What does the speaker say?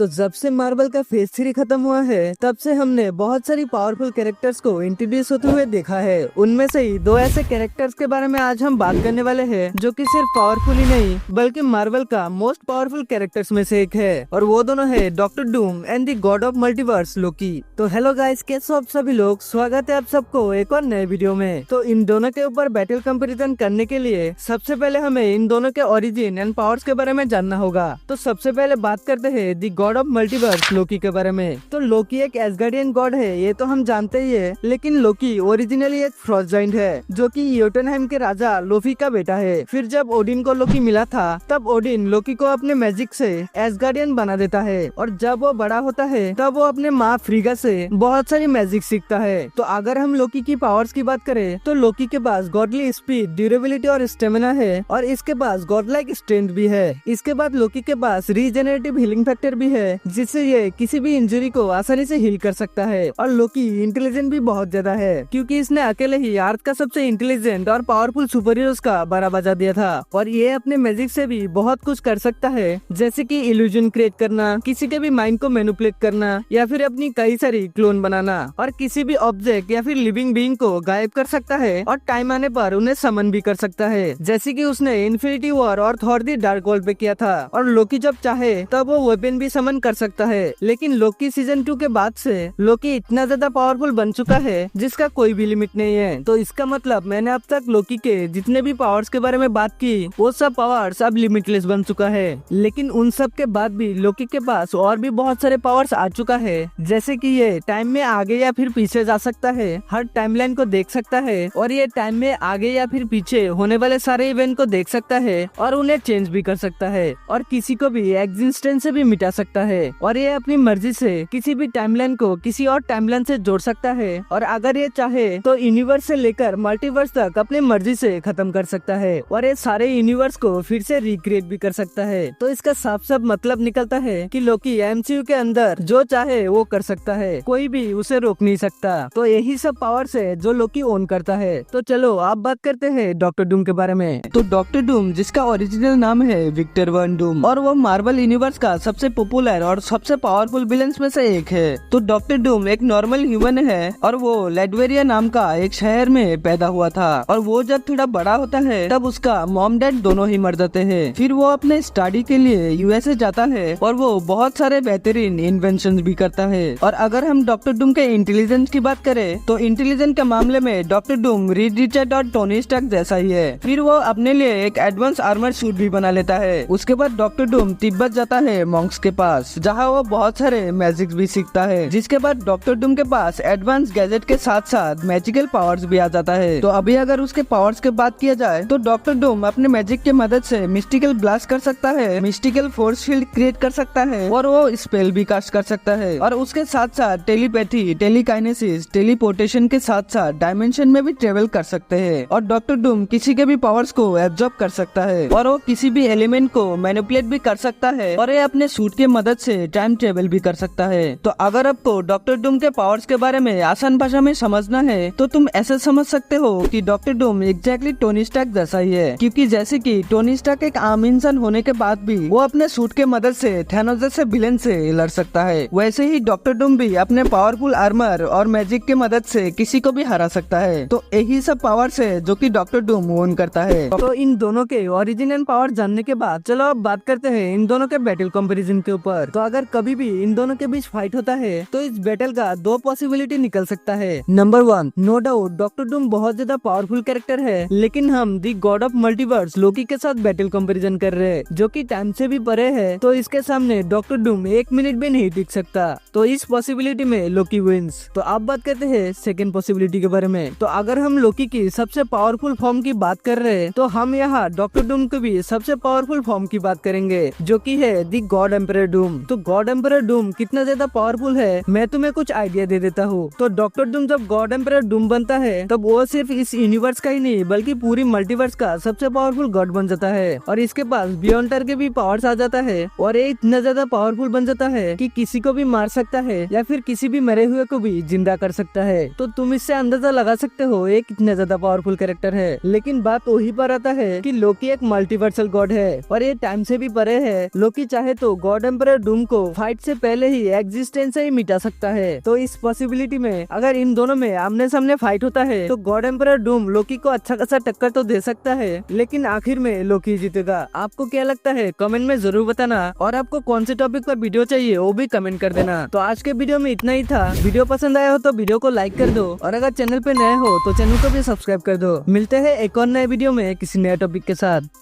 तो जब से मार्वल का फेज 3 खत्म हुआ है तब से हमने बहुत सारी पावरफुल कैरेक्टर्स को इंट्रोड्यूस होते हुए देखा है। उनमें से ही दो ऐसे कैरेक्टर्स के बारे में आज हम बात करने वाले हैं जो कि सिर्फ पावरफुल ही नहीं बल्कि मार्वल का मोस्ट पावरफुल कैरेक्टर्स में से एक है, और वो दोनों है doctor Doom and the god of multiverse Loki. तो हेलो गाइस, कैसे हो आप सभी लोग, स्वागत है आप सबको एक और नए वीडियो में। तो इन दोनों के ऊपर बैटल कंपैरिजन करने के लिए सबसे पहले हमें इन दोनों के ओरिजिन एंड पावर्स के बारे में जानना होगा। तो सबसे पहले बात करते हैं the god of multiverse Loki के बारे में। तो लोकी एक एसगार्डियन गॉड है, ये तो हम जानते ही है, लेकिन लोकी ओरिजिनली एक फ्रॉस्ट जाइंट है जो कि योटनहाइम के राजा लोफी का बेटा है। फिर जब ओडिन को लोकी मिला था तब ओडिन लोकी को अपने मैजिक से एसगार्डियन बना देता है, और जब वो बड़ा होता है तब वो अपने माँ फ्रीगा से बहुत सारी मैजिक सीखता है। तो अगर हम लोकी की पावर्स की बात करें तो लोकी के पास गॉडली स्पीड, ड्यूरेबिलिटी और स्टेमिना है, और इसके पास गॉडलाइक स्ट्रेंथ भी है। इसके बाद लोकी के पास रीजेनरेटिव हीलिंग फैक्टर भी है जिससे ये किसी भी इंजरी को आसानी से हील कर सकता है। और लोकी इंटेलिजेंट भी बहुत ज्यादा है क्योंकि इसने अकेले ही अर्थ का सबसे इंटेलिजेंट और पावरफुल सुपर हीरोज का बड़ा बजा दिया था, और ये अपने मैजिक से भी बहुत कुछ कर सकता है, जैसे कि इल्यूजन क्रिएट करना, किसी के भी माइंड को मैनिपुलेट करना, या फिर अपनी कई सारी क्लोन बनाना, और किसी भी ऑब्जेक्ट या फिर लिविंग बीइंग को गायब कर सकता है और टाइम आने पर उन्हें समन भी कर सकता है, जैसे कि उसने इन्फिनिटी वॉर और थॉर दी डार्क वर्ल्ड पे किया था। और लोकी जब चाहे तब वो वेपन भी समन कर सकता है। लेकिन लोकी सीजन 2 के बाद से लोकी इतना ज्यादा पावरफुल बन चुका है जिसका कोई भी लिमिट नहीं है। तो इसका मतलब मैंने अब तक लोकी के जितने भी पावर्स के बारे में बात की वो सब पावर्स अब लिमिटलेस बन चुका है। लेकिन उन सब के बाद भी लोकी के पास और भी बहुत सारे पावर्स आ चुका है, जैसे कि ये टाइम में आगे या फिर पीछे जा सकता है, हर टाइमलाइन को देख सकता है, और ये टाइम में आगे या फिर पीछे होने वाले सारे इवेंट को देख सकता है और उन्हें चेंज भी कर सकता है, और किसी को भी एग्जिस्टेंस से भी मिटा सकता है, और ये अपनी मर्जी से किसी भी टाइमलाइन को किसी और टाइमलाइन से जोड़ सकता है, और अगर ये चाहे तो यूनिवर्स से लेकर मल्टीवर्स तक अपनी मर्जी से खत्म कर सकता है, और ये सारे यूनिवर्स को फिर से रिक्रिएट भी कर सकता है। तो इसका साफ साफ मतलब निकलता है कि लोकी एमसीयू के अंदर जो चाहे वो कर सकता है, कोई भी उसे रोक नहीं सकता। तो यही सब पावर्स है जो लोकी ओन करता है। तो चलो आप बात करते हैं डॉक्टर डूम के बारे में। तो डॉक्टर डूम, जिसका ओरिजिनल नाम है विक्टर वन डूम, और वो मार्वल यूनिवर्स का सबसे पॉपुलर और सबसे पावरफुल विलेंस में से एक है। तो डॉक्टर डूम एक नॉर्मल ह्यूमन है, और वो लेडवेरिया नाम का एक शहर में पैदा हुआ था, और वो जब थोड़ा बड़ा होता है तब उसका मॉम डैड दोनों ही मर जाते हैं। फिर वो अपने स्टडी के लिए यूएसए जाता है, और वो बहुत सारे बेहतरीन इन्वेंशन भी करता है। और अगर हम डॉक्टर डूम के इंटेलिजेंस की बात करें तो इंटेलिजेंस के मामले में डॉक्टर डूम रीड रिचर्ड और टोनी स्टार्क जैसा ही है। फिर वो अपने लिए एक एडवांस आर्मर सूट भी बना लेता है। उसके बाद डॉक्टर डूम तिब्बत जाता है मॉन्क्स के पास, जहाँ वो बहुत सारे मैजिक भी सीखता है। जिसके बाद डॉक्टर डूम के पास एडवांस गैजेट के साथ साथ मैजिकल पावर्स भी आ जाता है। तो अभी अगर उसके पावर्स की बात किया जाए तो डॉक्टर डूम अपने मैजिक की मदद से मिस्टिकल ब्लास्ट कर सकता है, मिस्टिकल फोर्स फील्ड क्रिएट कर सकता है, और वो स्पेल भी कास्ट कर सकता है। और उसके साथ साथ टेलीपैथी, टेलीकाइनेसिस, टेलीपोर्टेशन के साथ साथ डायमेंशन में भी ट्रेवल कर सकते हैं। और डॉक्टर डूम किसी के भी पावर्स को एब्जॉर्ब कर सकता है, और वो किसी भी एलिमेंट को मैनिपुलेट भी कर सकता है, और ये अपने सूट की मदद से टाइम ट्रेवल भी कर सकता है। तो अगर आपको डॉक्टर डूम के पावर्स के बारे में आसान भाषा में समझना है तो तुम ऐसे समझ सकते हो कि Doctor Doom exactly Tony Stark जैसा ही है, क्योंकि जैसे कि टोनी स्टार्क एक आम इंसान होने के बाद भी वो अपने सूट के मदद से थैनोस जैसे विलेन से लड़ सकता है, वैसे ही डॉक्टर डूम भी अपने पावरफुल आर्मर और मैजिक की मदद से किसी को भी हरा सकता है। तो यही सब पावर्स है जो कि डॉक्टर डूम ओन करता है। तो इन दोनों के ओरिजिन एंड पावर जानने के बाद चलो अब बात करते हैं इन दोनों के बैटल कंपैरिजन के ऊपर। तो अगर कभी भी इन दोनों के बीच फाइट होता है तो इस बैटल का दो पॉसिबिलिटी निकल सकता है। Number 1, no doubt Doctor Doom बहुत ज्यादा पावरफुल कैरेक्टर है, लेकिन हम the god of multiverse Loki के साथ बैटल कंपैरिजन कर रहे हैं जो कि टाइम से भी परे है, तो इसके सामने डॉक्टर डूम 1 मिनट भी नहीं टिक सकता। तो इस पॉसिबिलिटी में लोकी विंस। तो अब बात करते हैं सेकंड पॉसिबिलिटी के बारे में। तो अगर हम लोकी की सबसे पावरफुल फॉर्म की बात कर रहे हैं तो हम यहाँ डॉक्टर डूम की भी सबसे पावरफुल फॉर्म की बात करेंगे जो कि है दी गॉड एम्परर डूम। तो गॉड एम्परर डूम कितना ज्यादा पावरफुल है मैं तुम्हें कुछ आइडिया दे देता हूँ। तो डॉक्टर डूम जब गॉड एम्परर डूम बनता है तब वो सिर्फ इस यूनिवर्स का ही नहीं बल्कि पूरी मल्टीवर्स का सबसे पावरफुल गॉड बन जाता है, और इसके पास बियॉन्डर के भी पावर्स आ जाता है, और ये इतना ज्यादा पावरफुल बन जाता है कि किसी को भी मार सकता है या फिर किसी भी मरे हुए को भी जिंदा कर सकता है। तो तुम इससे अंदाजा लगा सकते हो ये कितना ज्यादा पावरफुल कैरेक्टर है। लेकिन बात वही पर आता है कि लोकी एक मल्टीवर्सल गॉड है और ये टाइम से भी परे है। लोकी चाहे तो गॉड एम्परर एम्परर डूम को फाइट से पहले ही एग्जिस्टेंस से ही मिटा सकता है। तो इस पॉसिबिलिटी में अगर इन दोनों में आमने सामने फाइट होता है तो गॉड एम्परर डूम लोकी को अच्छा खासा टक्कर तो दे सकता है, लेकिन आखिर में लोकी जीतेगा। आपको क्या लगता है कमेंट में जरूर बताना, और आपको कौन से टॉपिक पर वीडियो चाहिए वो भी कमेंट कर देना। तो आज के वीडियो में इतना ही था। वीडियो पसंद आया हो तो वीडियो को लाइक कर दो, और अगर चैनल पे नए हो तो चैनल को भी सब्सक्राइब कर दो। मिलते हैं एक और नए वीडियो में किसी नए टॉपिक के साथ।